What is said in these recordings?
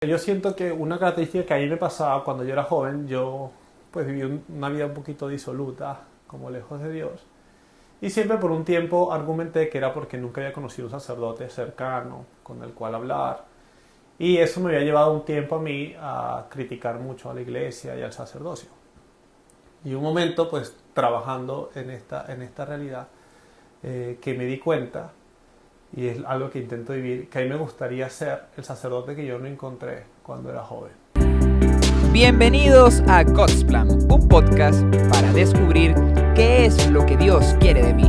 Yo siento que una característica que a mí me pasaba cuando yo era joven, yo pues viví una vida un poquito disoluta, como lejos de Dios. Y siempre por un tiempo argumenté que era porque nunca había conocido un sacerdote cercano con el cual hablar. Y eso me había llevado un tiempo a mí a criticar mucho a la iglesia y al sacerdocio. Y un momento, pues trabajando en esta realidad, que me di cuenta, y es algo que intento vivir, que a mí me gustaría ser el sacerdote que yo no encontré cuando era joven. Bienvenidos a God's Plan, un podcast para descubrir qué es lo que Dios quiere de mí.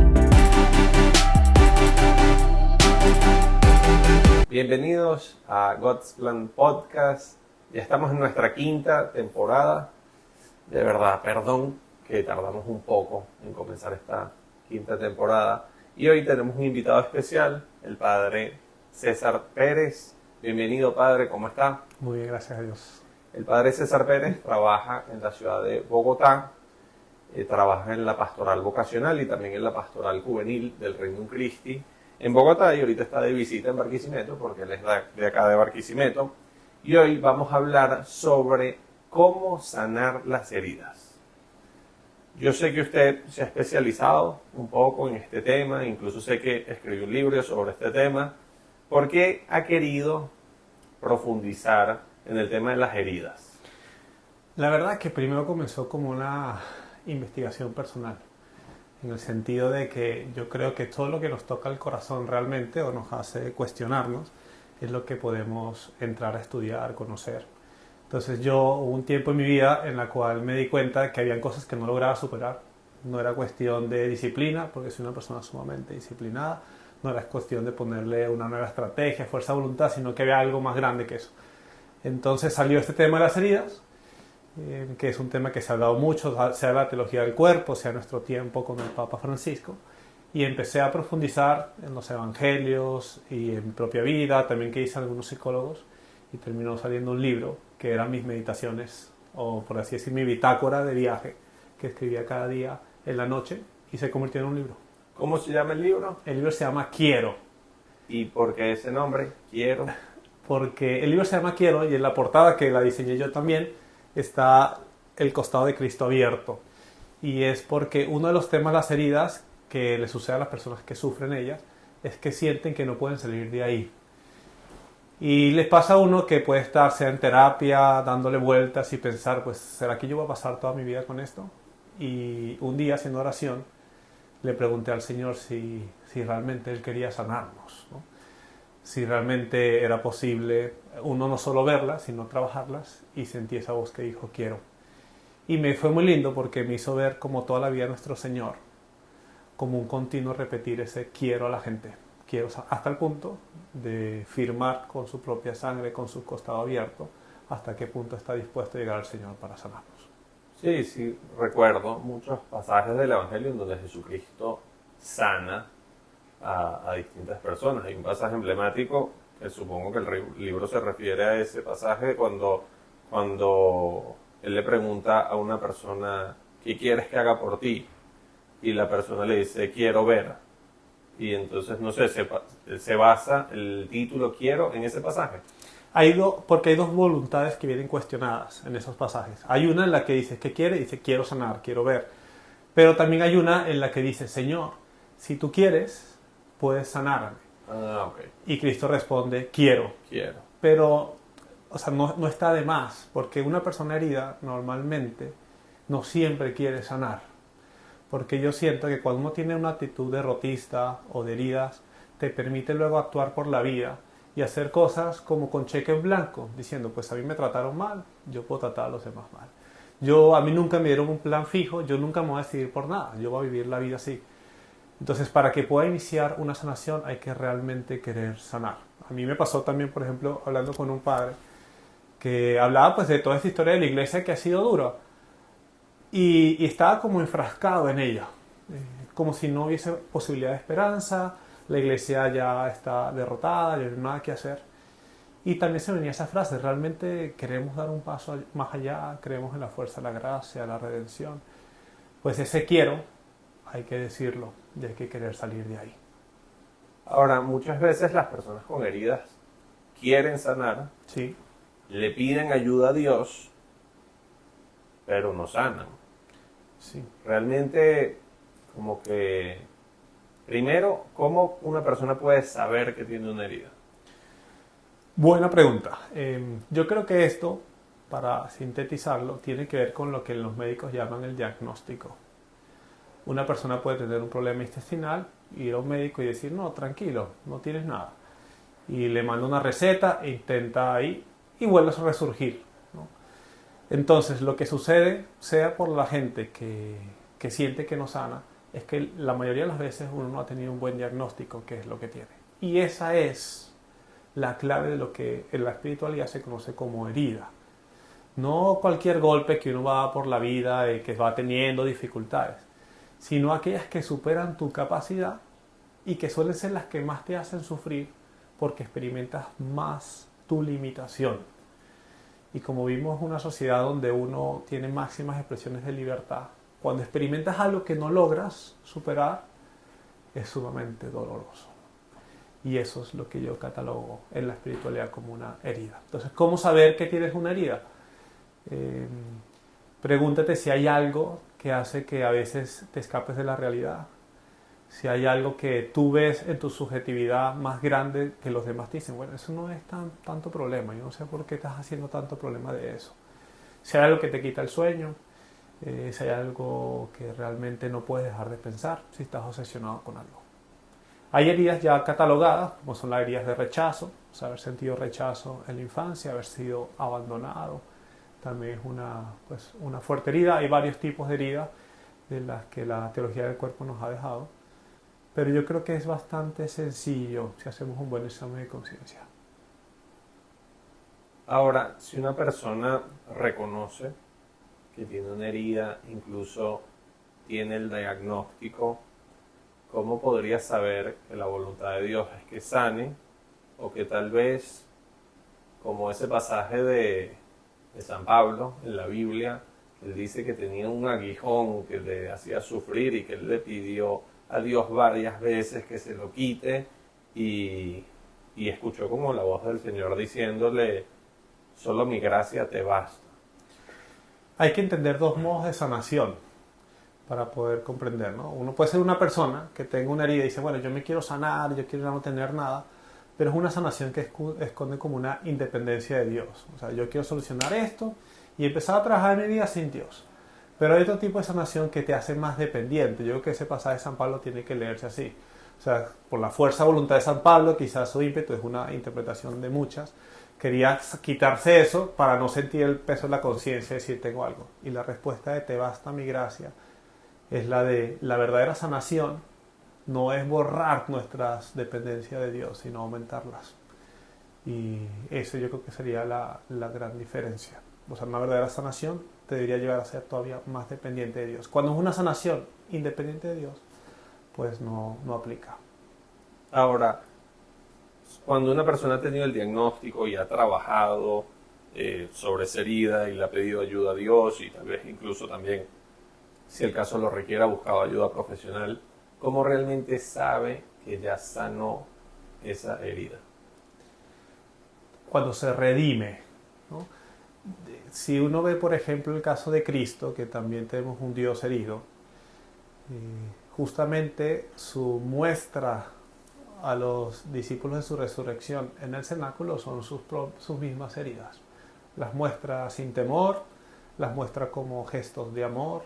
Bienvenidos a God's Plan Podcast. Ya estamos en nuestra quinta temporada. De verdad, perdón que tardamos un poco en comenzar esta quinta temporada. Y hoy tenemos un invitado especial, el padre César Pérez. Bienvenido, padre, ¿cómo está? Muy bien, gracias a Dios. El padre César Pérez trabaja en la ciudad de Bogotá, trabaja en la pastoral vocacional y también en la pastoral juvenil del Reino Christi en Bogotá, y ahorita está de visita en Barquisimeto porque él es de acá de Barquisimeto. Y hoy vamos a hablar sobre cómo sanar las heridas. Yo sé que usted se ha especializado un poco en este tema, incluso sé que escribió un libro sobre este tema, porque ha querido profundizar en el tema de las heridas. La verdad es que primero comenzó como una investigación personal, en el sentido de que yo creo que todo lo que nos toca el corazón realmente o nos hace cuestionarnos es lo que podemos entrar a estudiar, conocer. Entonces hubo un tiempo en mi vida en la cual me di cuenta que habían cosas que no lograba superar. No era cuestión de disciplina, porque soy una persona sumamente disciplinada. No era cuestión de ponerle una nueva estrategia, fuerza de voluntad, sino que había algo más grande que eso. Entonces salió este tema de las heridas, que es un tema que se ha hablado mucho, sea la teología del cuerpo, sea nuestro tiempo con el Papa Francisco. Y empecé a profundizar en los evangelios y en mi propia vida, también que hice algunos psicólogos, y terminó saliendo un libro que eran mis meditaciones, o por así decir, mi bitácora de viaje, que escribía cada día en la noche, y se convirtió en un libro. ¿Cómo se llama el libro? El libro se llama Quiero. ¿Y por qué ese nombre? Quiero. Porque el libro se llama Quiero, y en la portada, que la diseñé yo también, está el costado de Cristo abierto. Y es porque uno de los temas de las heridas que le sucede a las personas que sufren ellas es que sienten que no pueden salir de ahí. Y les pasa a uno que puede estar, sea en terapia, dándole vueltas y pensar, pues, ¿será que yo voy a pasar toda mi vida con esto? Y un día, haciendo oración, le pregunté al Señor si realmente Él quería sanarnos, ¿no? Si realmente era posible, uno no solo verlas, sino trabajarlas, y sentí esa voz que dijo, quiero. Y me fue muy lindo porque me hizo ver como toda la vida nuestro Señor, como un continuo repetir ese quiero a la gente. Quiero, hasta el punto de firmar con su propia sangre, con su costado abierto, hasta qué punto está dispuesto a llegar al Señor para sanarnos. Sí, recuerdo muchos pasajes del Evangelio en donde Jesucristo sana a distintas personas. Hay un pasaje emblemático, que supongo que el libro se refiere a ese pasaje, cuando Él le pregunta a una persona, ¿qué quieres que haga por ti? Y la persona le dice, quiero ver. Y entonces, no sé, se basa el título quiero en ese pasaje. Porque hay dos voluntades que vienen cuestionadas en esos pasajes. Hay una en la que dice, ¿qué quiere? Dice, quiero sanar, quiero ver. Pero también hay una en la que dice, Señor, si tú quieres, puedes sanarme. Ok. Y Cristo responde, quiero. Quiero. Pero, o sea, no está de más, porque una persona herida normalmente no siempre quiere sanar. Porque yo siento que cuando uno tiene una actitud derrotista o de heridas, te permite luego actuar por la vida y hacer cosas como con cheque en blanco, diciendo, pues a mí me trataron mal, yo puedo tratar a los demás mal. A mí nunca me dieron un plan fijo, yo nunca me voy a decidir por nada, yo voy a vivir la vida así. Entonces, para que pueda iniciar una sanación hay que realmente querer sanar. A mí me pasó también, por ejemplo, hablando con un padre que hablaba pues de toda esta historia de la iglesia que ha sido dura. Y estaba como enfrascado en ella, como si no hubiese posibilidad de esperanza, la iglesia ya está derrotada, ya no hay nada que hacer. Y también se venía esa frase, realmente queremos dar un paso más allá, creemos en la fuerza de la gracia, la redención. Pues ese quiero, hay que decirlo, y hay que querer salir de ahí. Ahora, muchas veces las personas con heridas quieren sanar, Sí. le piden ayuda a Dios, pero no sanan. Sí. Realmente, como que, primero, ¿cómo una persona puede saber que tiene una herida? Buena pregunta. Yo creo que esto, para sintetizarlo, tiene que ver con lo que los médicos llaman el diagnóstico. Una persona puede tener un problema intestinal, ir a un médico y decir, no, tranquilo, no tienes nada. Y le manda una receta, e intenta ahí y vuelve a resurgir, ¿no? Entonces, lo que sucede, sea por la gente que siente que no sana, es que la mayoría de las veces uno no ha tenido un buen diagnóstico, que es lo que tiene. Y esa es la clave de lo que en la espiritualidad se conoce como herida. No cualquier golpe que uno va por la vida y que va teniendo dificultades, sino aquellas que superan tu capacidad y que suelen ser las que más te hacen sufrir porque experimentas más tu limitación. Y como vimos una sociedad donde uno tiene máximas expresiones de libertad, cuando experimentas algo que no logras superar, es sumamente doloroso. Y eso es lo que yo catalogo en la espiritualidad como una herida. Entonces, ¿cómo saber que tienes una herida? Pregúntate si hay algo que hace que a veces te escapes de la realidad. Si hay algo que tú ves en tu subjetividad más grande que los demás te dicen, bueno, eso no es tanto problema, yo no sé por qué estás haciendo tanto problema de eso. Si hay algo que te quita el sueño, si hay algo que realmente no puedes dejar de pensar, si estás obsesionado con algo. Hay heridas ya catalogadas, como son las heridas de rechazo, o sea, haber sentido rechazo en la infancia, haber sido abandonado, también es una fuerte herida. Hay varios tipos de heridas de las que la teología del cuerpo nos ha dejado, pero yo creo que es bastante sencillo si hacemos un buen examen de conciencia. Ahora, si una persona reconoce que tiene una herida, incluso tiene el diagnóstico, ¿cómo podría saber que la voluntad de Dios es que sane? O que tal vez, como ese pasaje de San Pablo en la Biblia, que él dice que tenía un aguijón que le hacía sufrir y que él le pidió a Dios varias veces que se lo quite y escuchó como la voz del Señor diciéndole, solo mi gracia te basta. Hay que entender dos modos de sanación para poder comprender, ¿no? Uno puede ser una persona que tenga una herida y dice, bueno, yo me quiero sanar, yo quiero no tener nada, pero es una sanación que esconde como una independencia de Dios. O sea, yo quiero solucionar esto y empezar a trabajar en mi vida sin Dios. Pero hay otro tipo de sanación que te hace más dependiente. Yo creo que ese pasaje de San Pablo tiene que leerse así. O sea, por la fuerza de voluntad de San Pablo, quizás su ímpetu es una interpretación de muchas, quería quitarse eso para no sentir el peso de la conciencia de decir tengo algo. Y la respuesta de te basta mi gracia es la de la verdadera sanación no es borrar nuestras dependencias de Dios, sino aumentarlas. Y eso yo creo que sería la gran diferencia. O sea, una verdadera sanación te debería llevar a ser todavía más dependiente de Dios. Cuando es una sanación independiente de Dios, pues no aplica. Ahora, cuando una persona ha tenido el diagnóstico y ha trabajado sobre esa herida y le ha pedido ayuda a Dios y tal vez incluso también, si el caso lo requiere, ha buscado ayuda profesional, ¿cómo realmente sabe que ya sanó esa herida? Cuando se redime, ¿no? Si uno ve, por ejemplo, el caso de Cristo, que también tenemos un Dios herido, justamente su muestra a los discípulos de su resurrección en el cenáculo son sus mismas heridas. Las muestra sin temor, las muestra como gestos de amor,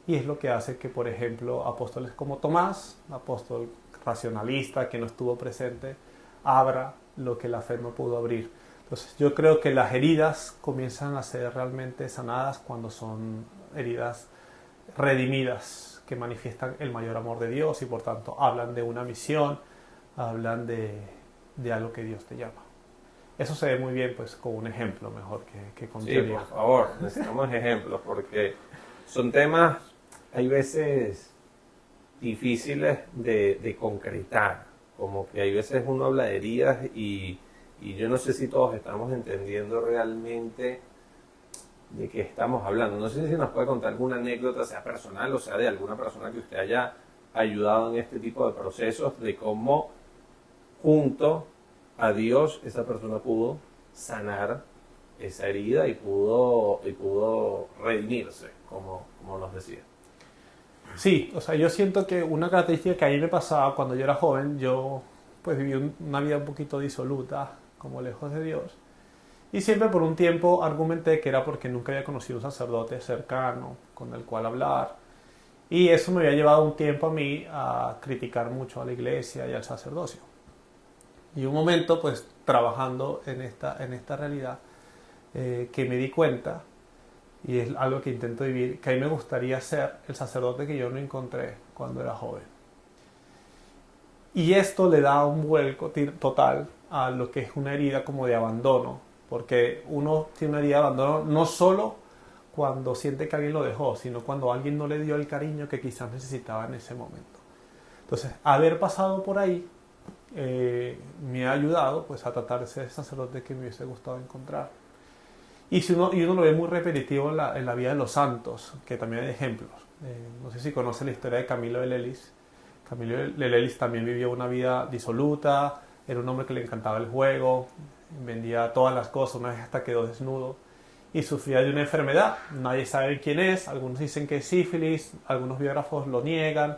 y es lo que hace que, por ejemplo, apóstoles como Tomás, apóstol racionalista que no estuvo presente, abra lo que la fe no pudo abrir. Entonces yo creo que las heridas comienzan a ser realmente sanadas cuando son heridas redimidas, que manifiestan el mayor amor de Dios y por tanto hablan de una misión, hablan de algo que Dios te llama. Eso se ve muy bien pues con un ejemplo mejor que con teoría. Sí, por favor, necesitamos ejemplos porque son temas, hay veces difíciles de concretar, como que hay veces uno habla de heridas y yo no sé si todos estamos entendiendo realmente de qué estamos hablando. No sé si nos puede contar alguna anécdota, sea personal o sea de alguna persona que usted haya ayudado en este tipo de procesos, de cómo junto a Dios esa persona pudo sanar esa herida y pudo redimirse, como nos decía. Sí, o sea, yo siento que una característica que a mí me pasaba cuando yo era joven, yo pues viví una vida un poquito disoluta, como lejos de Dios, y siempre por un tiempo argumenté que era porque nunca había conocido un sacerdote cercano con el cual hablar, y eso me había llevado un tiempo a mí a criticar mucho a la iglesia y al sacerdocio. Y un momento, pues, trabajando en esta realidad, que me di cuenta, y es algo que intento vivir, que a mí me gustaría ser el sacerdote que yo no encontré cuando era joven. Y esto le da un vuelco total a lo que es una herida como de abandono, porque uno tiene una herida de abandono no solo cuando siente que alguien lo dejó, sino cuando alguien no le dio el cariño que quizás necesitaba en ese momento. Entonces, haber pasado por ahí me ha ayudado pues a tratar de ser el sacerdote que me hubiese gustado encontrar. Y uno lo ve muy repetitivo en la vida de los santos, que también hay ejemplos. No sé si conoce la historia de Camilo de Lelis. Camilo de Lelis también vivió una vida disoluta, era un hombre que le encantaba el juego, vendía todas las cosas, una vez hasta quedó desnudo y sufría de una enfermedad. Nadie sabe quién es, algunos dicen que es sífilis, algunos biógrafos lo niegan.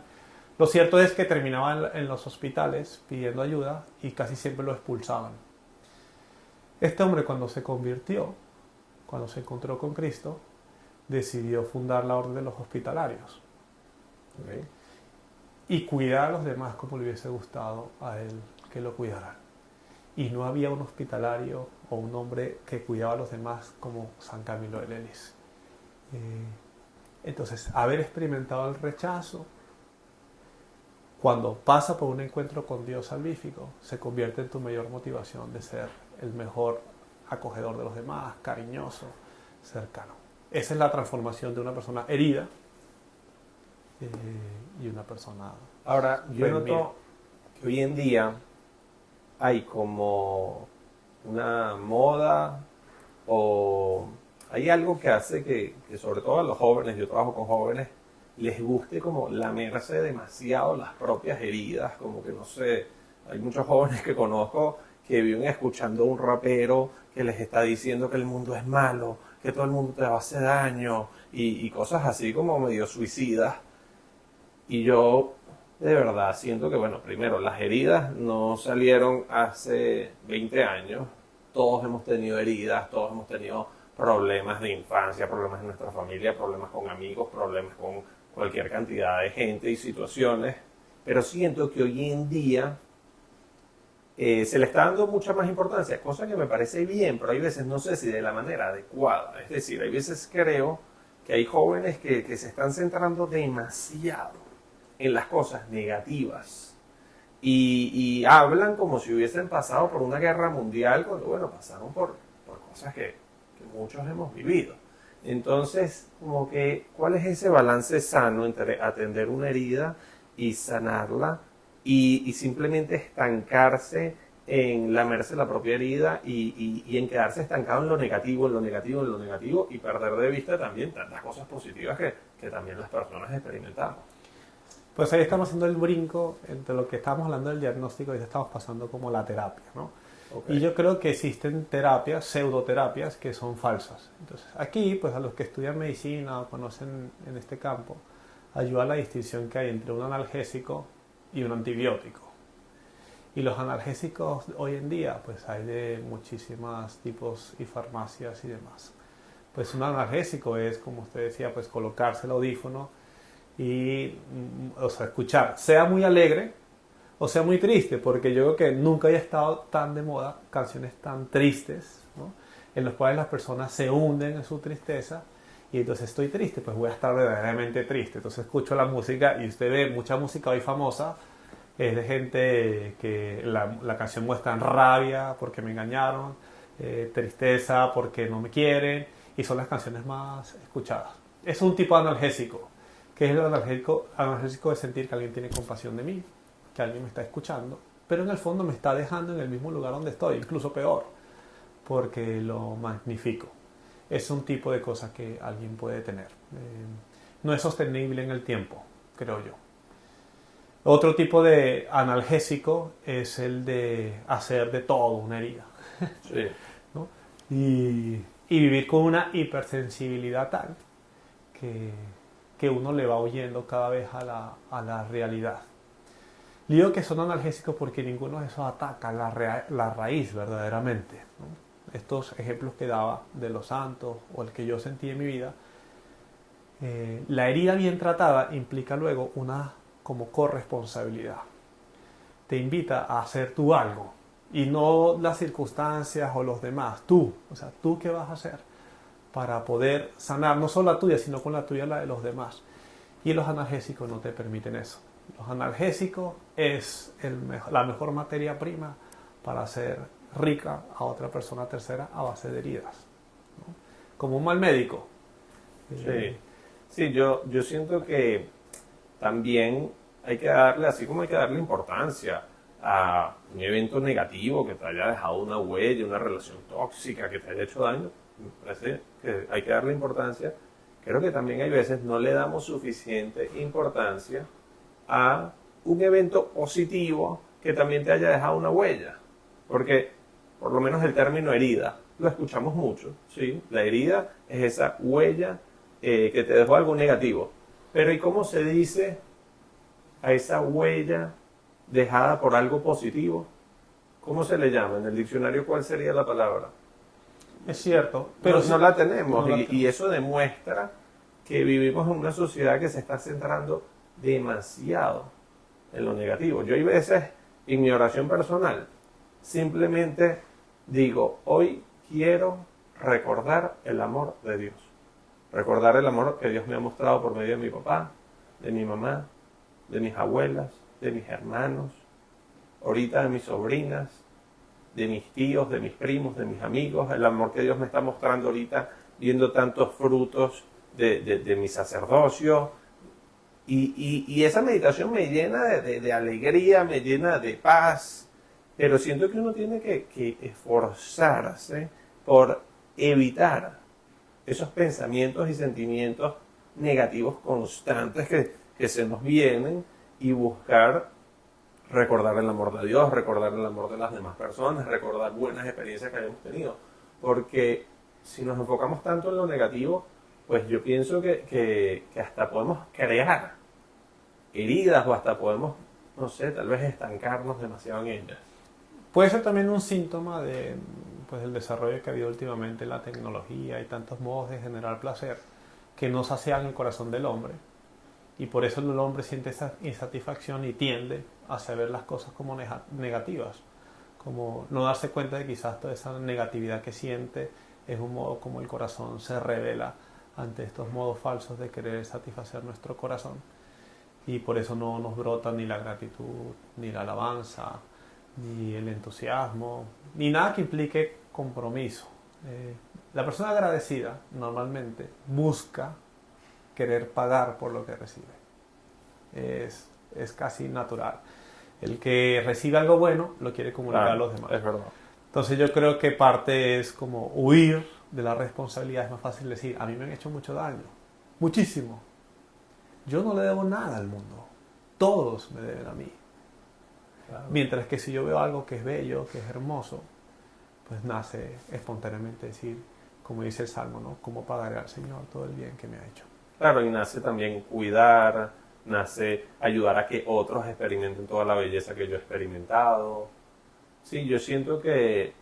Lo cierto es que terminaba en los hospitales pidiendo ayuda y casi siempre lo expulsaban. Este hombre cuando se convirtió, cuando se encontró con Cristo, decidió fundar la Orden de los Hospitalarios. Okay. Y cuidar a los demás como le hubiese gustado a él que lo cuidaran. Y no había un hospitalario o un hombre que cuidaba a los demás como San Camilo de Lelis. Entonces, haber experimentado el rechazo, cuando pasa por un encuentro con Dios salvífico, se convierte en tu mayor motivación de ser el mejor acogedor de los demás, cariñoso, cercano. Esa es la transformación de una persona herida y una persona... Ahora, yo noto que hoy en día hay como una moda o hay algo que hace que sobre todo a los jóvenes, yo trabajo con jóvenes, les guste como lamerse demasiado las propias heridas, como que no sé, hay muchos jóvenes que conozco que viven escuchando a un rapero que les está diciendo que el mundo es malo, que todo el mundo te va a hacer daño y cosas así como medio suicidas. Y yo de verdad siento que, bueno, primero, las heridas no salieron hace 20 años, todos hemos tenido heridas, todos hemos tenido problemas de infancia, problemas en nuestra familia, problemas con amigos, problemas con cualquier cantidad de gente y situaciones, pero siento que hoy en día se le está dando mucha más importancia, cosa que me parece bien, pero hay veces no sé si de la manera adecuada. Es decir, hay veces creo que hay jóvenes que se están centrando demasiado en las cosas negativas y hablan como si hubiesen pasado por una guerra mundial cuando, bueno, pasaron por cosas que muchos hemos vivido. Entonces, como que, ¿cuál es ese balance sano entre atender una herida y sanarla y simplemente estancarse en lamerse la propia herida y en quedarse estancado en lo negativo, en lo negativo, en lo negativo y perder de vista también tantas cosas positivas que también las personas experimentamos? Pues ahí estamos haciendo el brinco entre lo que estábamos hablando del diagnóstico y estamos pasando como la terapia, ¿no? Okay. Y yo creo que existen terapias, pseudoterapias, que son falsas. Entonces, aquí, pues a los que estudian medicina o conocen en este campo, ayuda a la distinción que hay entre un analgésico y un antibiótico. Y los analgésicos hoy en día, pues hay de muchísimos tipos y farmacias y demás. Pues un analgésico es, como usted decía, pues colocarse el audífono y, o sea, escuchar, sea muy alegre o sea muy triste, porque yo creo que nunca haya estado tan de moda canciones tan tristes, ¿no? En las cuales las personas se hunden en su tristeza y entonces estoy triste, pues voy a estar verdaderamente triste. Entonces escucho la música y usted ve mucha música hoy famosa, es de gente que la canción muestra rabia porque me engañaron, tristeza porque no me quieren, y son las canciones más escuchadas. Es un tipo de analgésico, que es el analgésico de sentir que alguien tiene compasión de mí, que alguien me está escuchando, pero en el fondo me está dejando en el mismo lugar donde estoy, incluso peor, porque lo magnifico. Es un tipo de cosa que alguien puede tener. No es sostenible en el tiempo, creo yo. Otro tipo de analgésico es el de hacer de todo una herida. Sí. ¿No? y vivir con una hipersensibilidad tal que uno le va huyendo cada vez a la realidad. Digo que son analgésicos porque ninguno de esos ataca la raíz verdaderamente, ¿no? Estos ejemplos que daba de los santos o el que yo sentí en mi vida, la herida bien tratada implica luego una como corresponsabilidad. Te invita a hacer tú algo y no las circunstancias o los demás, tú, o sea, tú qué vas a hacer para poder sanar no solo la tuya, sino con la tuya la de los demás. Y los analgésicos no te permiten eso. Los analgésicos es la mejor materia prima para hacer rica a otra persona tercera a base de heridas, ¿no? Como un mal médico. Sí, yo siento que también hay que darle, así como hay que darle importancia a un evento negativo que te haya dejado una huella, una relación tóxica que te haya hecho daño, me parece que hay que darle importancia. Creo que también hay veces no le damos suficiente importancia a un evento positivo que también te haya dejado una huella. Porque, por lo menos el término herida, lo escuchamos mucho, ¿sí? La herida es esa huella que te dejó algo negativo. Pero ¿y cómo se dice a esa huella dejada por algo positivo? ¿Cómo se le llama? En el diccionario, ¿cuál sería la palabra? Es cierto, pero no la tenemos. Y eso demuestra que vivimos en una sociedad que se está centrando demasiado en lo negativo. Yo hay veces, en mi oración personal, simplemente digo, hoy quiero recordar el amor de Dios. Recordar el amor que Dios me ha mostrado por medio de mi papá, de mi mamá, de mis abuelas, de mis hermanos, ahorita de mis sobrinas, de mis tíos, de mis primos, de mis amigos, el amor que Dios me está mostrando ahorita, viendo tantos frutos de mi sacerdocio. Y esa meditación me llena de alegría, me llena de paz, pero siento que uno tiene que esforzarse por evitar esos pensamientos y sentimientos negativos constantes que se nos vienen y buscar recordar el amor de Dios, recordar el amor de las demás personas, recordar buenas experiencias que hayamos tenido. Porque si nos enfocamos tanto en lo negativo, pues yo pienso que hasta podemos crear heridas o hasta podemos, no sé, tal vez estancarnos demasiado en ellas. puede ser también un síntoma de, pues, el desarrollo que ha habido últimamente en la tecnología y tantos modos de generar placer que no sacian el corazón del hombre. Y por eso el hombre siente esa insatisfacción y tiende a ver las cosas como negativas. Como no darse cuenta de que quizás toda esa negatividad que siente es un modo como el corazón se revela ante estos modos falsos de querer satisfacer nuestro corazón. Y por eso no nos brota ni la gratitud, ni la alabanza, ni el entusiasmo, ni nada que implique compromiso. La persona agradecida normalmente busca querer pagar por lo que recibe. Es casi natural. El que recibe algo bueno lo quiere comunicar a los demás. Es verdad. Entonces yo creo que parte es como huir de la responsabilidad. Es más fácil decir, a mí me han hecho mucho daño, muchísimo. Yo no le debo nada al mundo. Todos me deben a mí. Claro. Mientras que si yo veo algo que es bello, que es hermoso, pues nace espontáneamente decir, como dice el Salmo, ¿no? ¿Cómo pagaré al Señor todo el bien que me ha hecho? Claro, y nace también cuidar, nace ayudar a que otros experimenten toda la belleza que yo he experimentado. Sí, yo siento que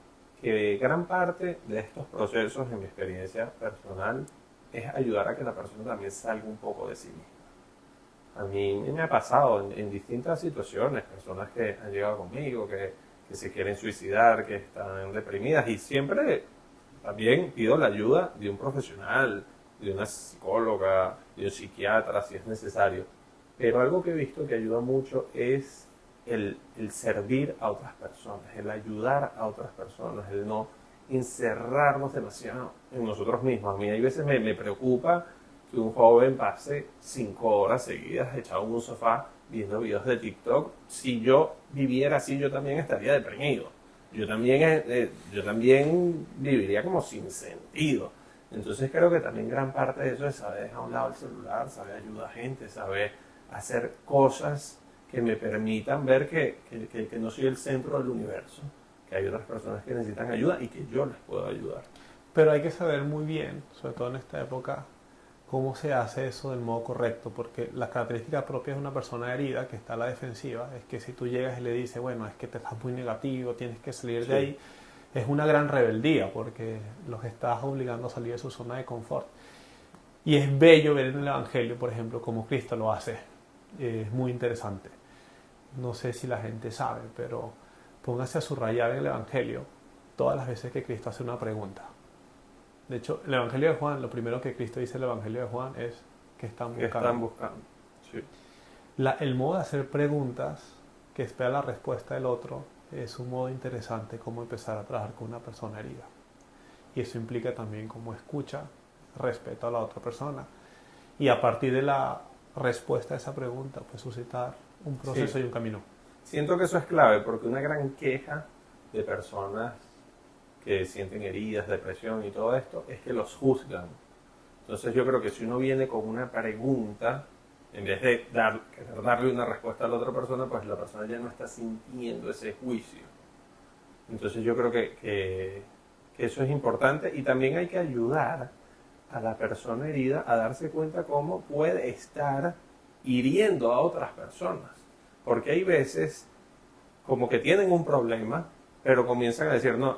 gran parte de estos procesos, en mi experiencia personal, es ayudar a que la persona también salga un poco de sí misma. A mí me ha pasado en distintas situaciones, personas que han llegado conmigo, que se quieren suicidar, que están deprimidas, y siempre también pido la ayuda de un profesional, de una psicóloga, de un psiquiatra, si es necesario. Pero algo que he visto que ayuda mucho es el servir a otras personas, el ayudar a otras personas, el no encerrarnos demasiado en nosotros mismos. A mí hay veces me preocupa que un joven pase 5 horas seguidas echado en un sofá viendo videos de TikTok. Si yo viviera así, yo también estaría deprimido. Yo también viviría como sin sentido. Entonces creo que también gran parte de eso es saber dejar a un lado el celular, saber ayudar a gente, saber hacer cosas que me permitan ver que no soy el centro del universo, que hay otras personas que necesitan ayuda y que yo les puedo ayudar. Pero hay que saber muy bien, sobre todo en esta época, cómo se hace eso del modo correcto, porque la característica propia de una persona herida que está a la defensiva es que si tú llegas y le dices, bueno, es que te estás muy negativo, tienes que salir de ahí, es una gran rebeldía porque los estás obligando a salir de su zona de confort. Y es bello ver en el Evangelio, por ejemplo, cómo Cristo lo hace. Es muy interesante. No sé si la gente sabe, pero póngase a subrayar en el Evangelio todas las veces que Cristo hace una pregunta. De hecho, el Evangelio de Juan, lo primero que Cristo dice en el Evangelio de Juan es que están buscando. Que están buscando. Sí. El modo de hacer preguntas que espera la respuesta del otro es un modo interesante como empezar a trabajar con una persona herida. Y eso implica también como escucha, respeto a la otra persona. Y a partir de la respuesta a esa pregunta, pues suscitar un proceso y un camino. Siento que eso es clave porque una gran queja de personas que sienten heridas, depresión y todo esto, es que los juzgan. Entonces yo creo que si uno viene con una pregunta, en vez de darle una respuesta a la otra persona, pues la persona ya no está sintiendo ese juicio. Entonces yo creo que eso es importante y también hay que ayudar a la persona herida a darse cuenta cómo puede estar hiriendo a otras personas. Porque hay veces como que tienen un problema, pero comienzan a decir, no,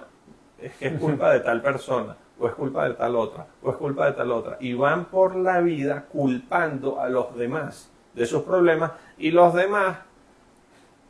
es que es culpa de tal persona, o es culpa de tal otra, o es culpa de tal otra. Y van por la vida culpando a los demás de sus problemas, y los demás,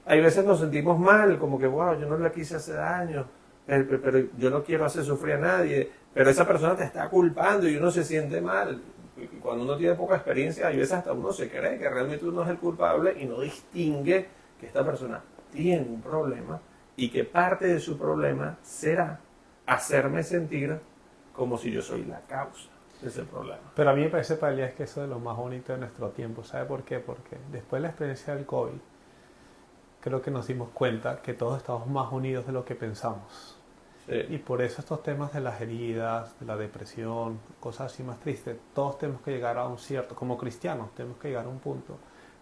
hay veces nos sentimos mal, como que, wow, yo no le quise hacer daño, pero yo no quiero hacer sufrir a nadie, pero esa persona te está culpando y uno se siente mal. Y cuando uno tiene poca experiencia, hay veces hasta uno se cree que realmente uno es el culpable y no distingue que esta persona tiene un problema y que parte de su problema será hacerme sentir como si yo soy la causa de ese problema. Pero a mí me parece, Pablo, que eso es lo más bonito de nuestro tiempo. ¿Sabe por qué? Porque después de la experiencia del COVID, creo que nos dimos cuenta que todos estamos más unidos de lo que pensamos. Sí. Y por eso estos temas de las heridas, de la depresión, cosas así más tristes, todos tenemos que llegar a un cierto, como cristianos, tenemos que llegar a un punto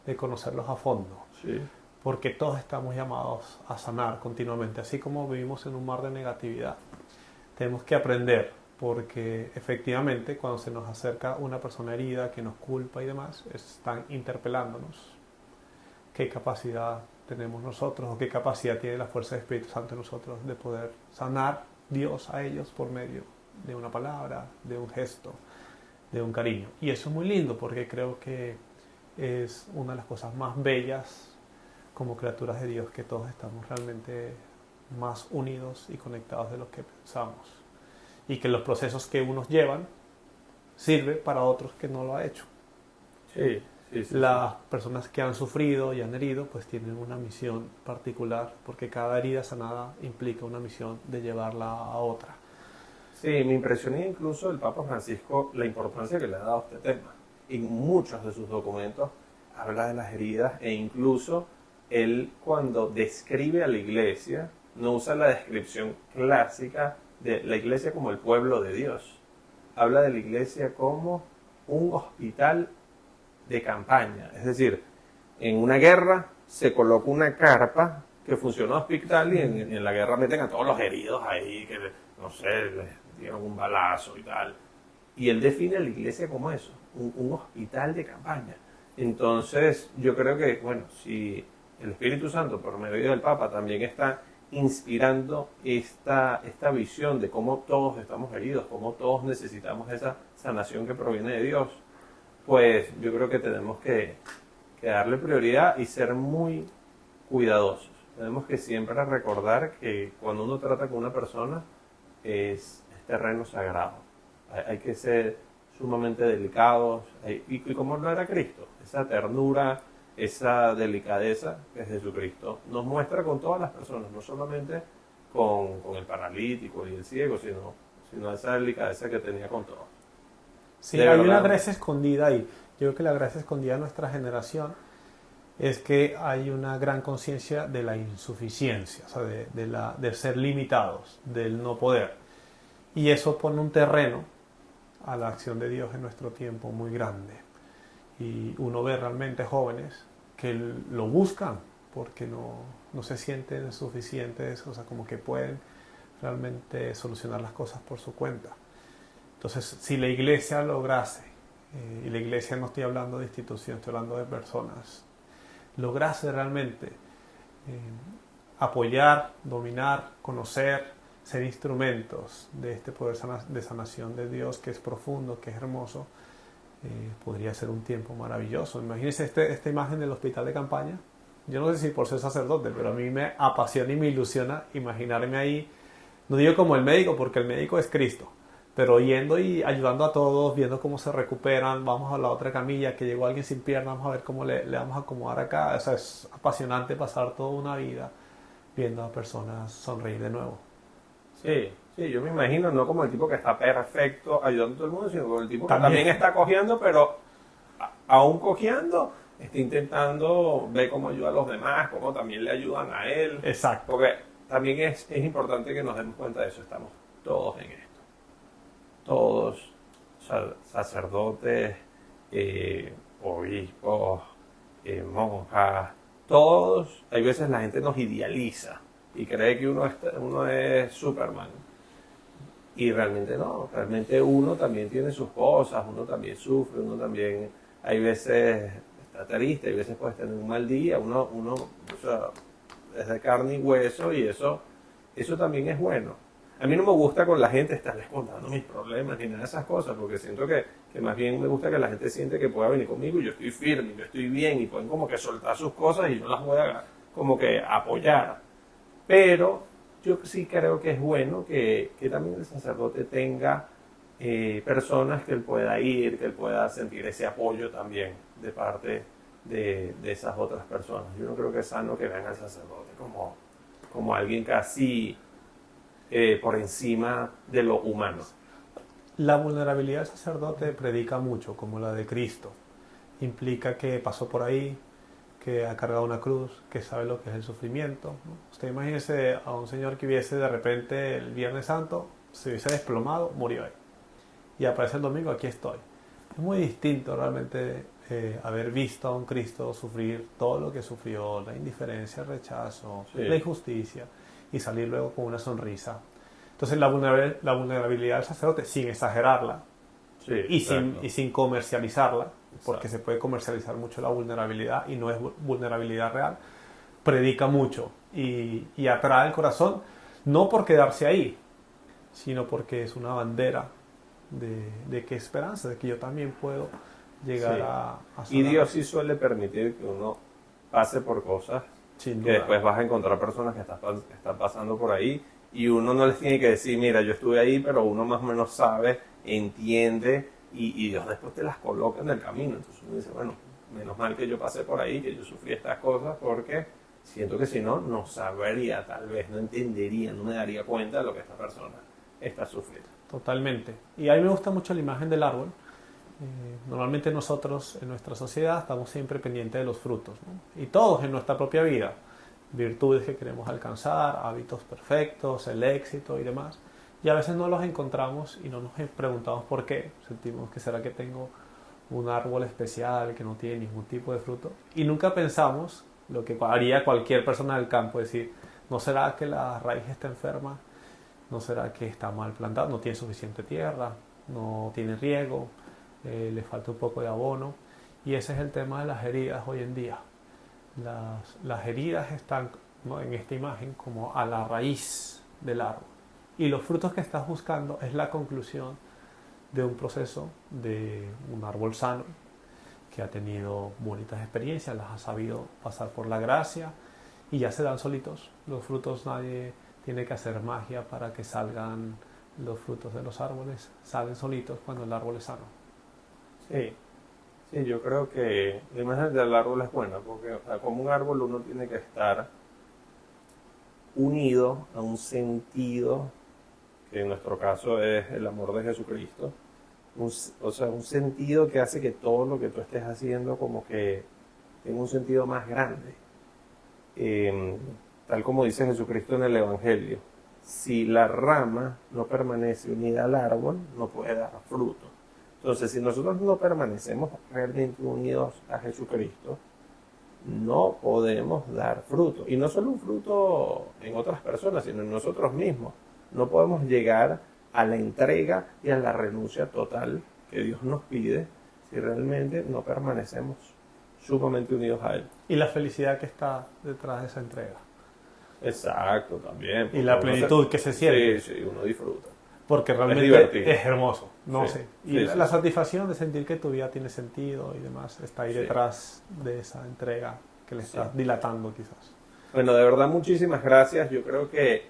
de conocerlos a fondo. Sí. Porque todos estamos llamados a sanar continuamente, así como vivimos en un mar de negatividad. Tenemos que aprender, porque efectivamente cuando se nos acerca una persona herida que nos culpa y demás, están interpelándonos. ¿Qué capacidad tenemos nosotros o qué capacidad tiene la fuerza del Espíritu Santo en nosotros de poder sanar Dios a ellos por medio de una palabra, de un gesto, de un cariño? Y eso es muy lindo porque creo que es una de las cosas más bellas como criaturas de Dios, que todos estamos realmente más unidos y conectados de lo que pensamos. Y que los procesos que unos llevan sirve para otros que no lo ha hecho. Sí. Las personas que han sufrido y han herido pues tienen una misión particular, porque cada herida sanada implica una misión de llevarla a otra. Sí, me impresionó incluso el Papa Francisco la importancia que le ha dado a este tema. En muchos de sus documentos habla de las heridas e incluso él cuando describe a la iglesia no usa la descripción clásica de la iglesia como el pueblo de Dios. Habla de la iglesia como un hospital de campaña. Es decir, en una guerra se coloca una carpa que funciona hospital y en la guerra meten a todos los heridos ahí, que no sé, les dieron un balazo y tal. Y él define a la iglesia como eso, un hospital de campaña. Entonces, yo creo que, bueno, si el Espíritu Santo, por medio del Papa, también está inspirando esta visión de cómo todos estamos heridos, cómo todos necesitamos esa sanación que proviene de Dios, pues yo creo que tenemos que darle prioridad y ser muy cuidadosos. Tenemos que siempre recordar que cuando uno trata con una persona es terreno sagrado. Hay que ser sumamente delicados. Y como lo era Cristo, esa ternura, esa delicadeza que Jesucristo nos muestra con todas las personas, no solamente con el paralítico y el ciego, sino esa delicadeza que tenía con todos. Sí, hay una gracia escondida ahí. Yo creo que la gracia escondida de nuestra generación es que hay una gran conciencia de la insuficiencia, o sea, de ser limitados, del no poder. Y eso pone un terreno a la acción de Dios en nuestro tiempo muy grande. Y uno ve realmente jóvenes que lo buscan porque no se sienten suficientes, o sea, como que pueden realmente solucionar las cosas por su cuenta. Entonces, si la iglesia lograse, y la iglesia no estoy hablando de instituciones, estoy hablando de personas, lograse realmente apoyar, dominar, conocer, ser instrumentos de este poder de sanación de Dios que es profundo, que es hermoso, podría ser un tiempo maravilloso. Imagínense esta imagen del hospital de campaña. Yo no sé si por ser sacerdote, pero a mí me apasiona y me ilusiona imaginarme ahí, no digo como el médico, porque el médico es Cristo, pero yendo y ayudando a todos, viendo cómo se recuperan, vamos a la otra camilla, que llegó alguien sin pierna, vamos a ver cómo le vamos a acomodar acá. O sea, es apasionante pasar toda una vida viendo a personas sonreír de nuevo. Sí, yo me imagino, no como el tipo que está perfecto ayudando a todo el mundo, sino como el tipo que también está cojeando, pero aún cojeando, está intentando ver cómo ayuda a los demás, cómo también le ayudan a él. Exacto. Porque también es importante que nos demos cuenta de eso, estamos todos en esto. Todos, sacerdotes, obispos, monjas, todos, hay veces la gente nos idealiza y cree que uno es Superman. Y realmente no, realmente uno también tiene sus cosas, uno también sufre, uno también, hay veces está triste, hay veces puedes tener un mal día, uno o sea, es de carne y hueso y eso también es bueno. A mí no me gusta con la gente estarles contando mis problemas ni nada de esas cosas, porque siento que más bien me gusta que la gente siente que pueda venir conmigo y yo estoy firme, yo estoy bien y pueden como que soltar sus cosas y yo las voy a como que apoyar. Pero yo sí creo que es bueno que también el sacerdote tenga personas que él pueda ir, que él pueda sentir ese apoyo también de parte de esas otras personas. Yo no creo que es sano que vean al sacerdote como alguien casi por encima de lo humano. La vulnerabilidad del sacerdote predica mucho, como la de Cristo. Implica que pasó por ahí, que ha cargado una cruz, que sabe lo que es el sufrimiento, ¿no? Usted imagínese a un señor que hubiese de repente el Viernes Santo, se hubiese desplomado, murió ahí. Y aparece el domingo, aquí estoy. Es muy distinto realmente haber visto a un Cristo sufrir todo lo que sufrió, la indiferencia, el rechazo, la injusticia, y salir luego con una sonrisa. Entonces la vulnerabilidad del sacerdote, sin exagerarla y sin comercializarla, porque se puede comercializar mucho la vulnerabilidad y no es vulnerabilidad real, predica mucho y atrae el corazón, no por quedarse ahí, sino porque es una bandera de qué esperanza, de que yo también puedo llegar a sanar. Y Dios sí suele permitir que uno pase por cosas que después vas a encontrar personas que están pasando por ahí y uno no les tiene que decir, mira, yo estuve ahí, pero uno más o menos sabe, entiende y Dios después te las coloca en el camino. Entonces uno dice, bueno, menos mal que yo pasé por ahí, que yo sufrí estas cosas, porque siento que si no sabría, tal vez, no entendería, no me daría cuenta de lo que esta persona está sufriendo. Totalmente. Y a mí me gusta mucho la imagen del árbol. Normalmente nosotros en nuestra sociedad estamos siempre pendientes de los frutos, ¿no? Y todos en nuestra propia vida, virtudes que queremos alcanzar, hábitos perfectos, el éxito y demás, y a veces no los encontramos y no nos preguntamos por qué. Sentimos que será que tengo un árbol especial que no tiene ningún tipo de fruto, y nunca pensamos lo que haría cualquier persona del campo, decir, ¿no será que la raíz está enferma? ¿No será que está mal plantado? ¿No tiene suficiente tierra? ¿No tiene riego? Le falta un poco de abono? Y ese es el tema de las heridas hoy en día. Las heridas están, ¿no?, en esta imagen como a la raíz del árbol. Y los frutos que estás buscando es la conclusión de un proceso de un árbol sano que ha tenido bonitas experiencias, las ha sabido pasar por la gracia y ya se dan solitos. Los frutos, nadie tiene que hacer magia para que salgan los frutos de los árboles, salen solitos cuando el árbol es sano. Sí, yo creo que la imagen del árbol es buena, porque o sea, como un árbol uno tiene que estar unido a un sentido, que en nuestro caso es el amor de Jesucristo, o sea, un sentido que hace que todo lo que tú estés haciendo como que tenga un sentido más grande. Tal como dice Jesucristo en el Evangelio, si la rama no permanece unida al árbol, no puede dar fruto. Entonces, si nosotros no permanecemos realmente unidos a Jesucristo, no podemos dar fruto. Y no solo un fruto en otras personas, sino en nosotros mismos. No podemos llegar a la entrega y a la renuncia total que Dios nos pide si realmente no permanecemos sumamente unidos a Él. Y la felicidad que está detrás de esa entrega. Exacto, también. Y la plenitud que se siente. Sí, uno disfruta. Porque realmente divertido. es hermoso, no Sí, sé. Y sí, la sí. satisfacción de sentir que tu vida tiene sentido y demás está ahí Sí. detrás de esa entrega que le estás Sí. dilatando quizás. Bueno, de verdad, muchísimas gracias. Yo creo que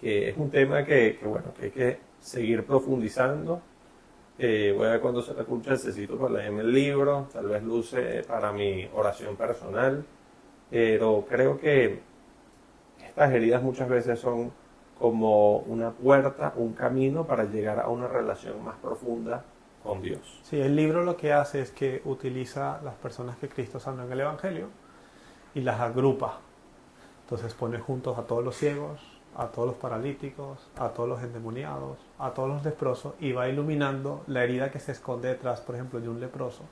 es un tema que hay que seguir profundizando. Voy a ver cuando se te escucha, necesito para leerme el libro, tal vez lo use para mi oración personal, pero creo que estas heridas muchas veces son como una puerta, un camino para llegar a una relación más profunda con Dios. Sí, el libro lo que hace es que utiliza las personas que Cristo sanó en el Evangelio y las agrupa. Entonces pone juntos a todos los ciegos, a todos los paralíticos, a todos los endemoniados, a todos los leprosos y va iluminando la herida que se esconde detrás, por ejemplo, de un leproso,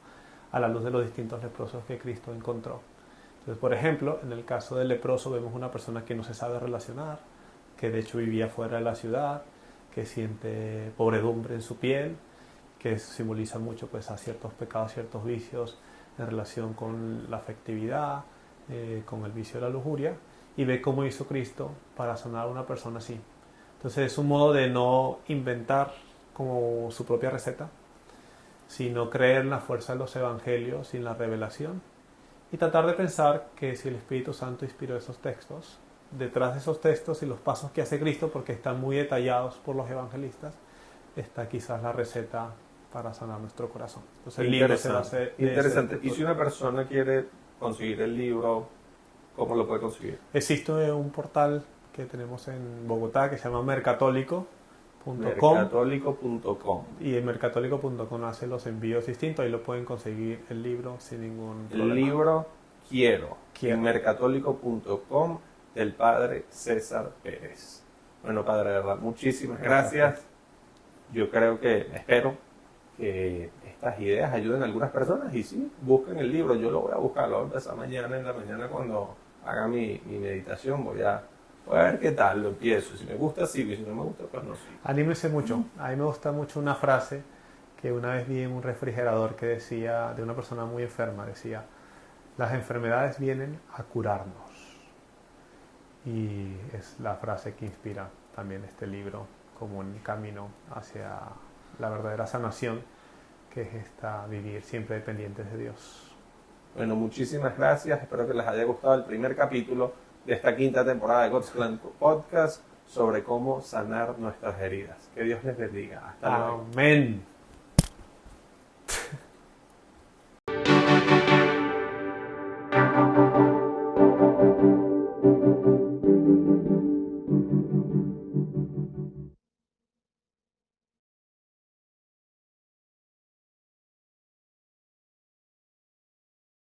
a la luz de los distintos leprosos que Cristo encontró. Entonces, por ejemplo, en el caso del leproso vemos una persona que no se sabe relacionar, que de hecho vivía fuera de la ciudad, que siente pobredumbre en su piel, que simboliza mucho pues, a ciertos pecados, ciertos vicios en relación con la afectividad, con el vicio de la lujuria, y ve cómo hizo Cristo para sanar a una persona así. Entonces es un modo de no inventar como su propia receta, sino creer en la fuerza de los evangelios y en la revelación, y tratar de pensar que si el Espíritu Santo inspiró esos textos, detrás de esos textos y los pasos que hace Cristo, porque están muy detallados por los evangelistas, está quizás la receta para sanar nuestro corazón. Entonces el libro se hace de Interesante. ese Y si una persona quiere conseguir el libro, ¿cómo lo puede conseguir? Existe un portal que tenemos en Bogotá que se llama mercatólico.com Mercatólico.com. y en mercatólico.com hace los envíos distintos, ahí lo pueden conseguir el libro sin ningún problema. El libro Quiero. Quiero. En mercatólico.com del padre César Pérez. Bueno, padre, de verdad, muchísimas gracias. Yo creo espero que estas ideas ayuden a algunas personas y sí, busquen el libro. Yo lo voy a buscar, lo voy a empezar mañana en la mañana cuando haga mi meditación. Voy a ver qué tal, lo empiezo. Si me gusta, sigo, y si no me gusta, pues no sigo. Anímese mucho. A mí me gusta mucho una frase que una vez vi en un refrigerador que decía, de una persona muy enferma, decía: las enfermedades vienen a curarnos. Y es la frase que inspira también este libro como un camino hacia la verdadera sanación, que es vivir siempre dependientes de Dios. Bueno, muchísimas gracias. Espero que les haya gustado el primer capítulo de esta quinta temporada de God's Plan Podcast sobre cómo sanar nuestras heridas. Que Dios les bendiga. Hasta luego. Amén.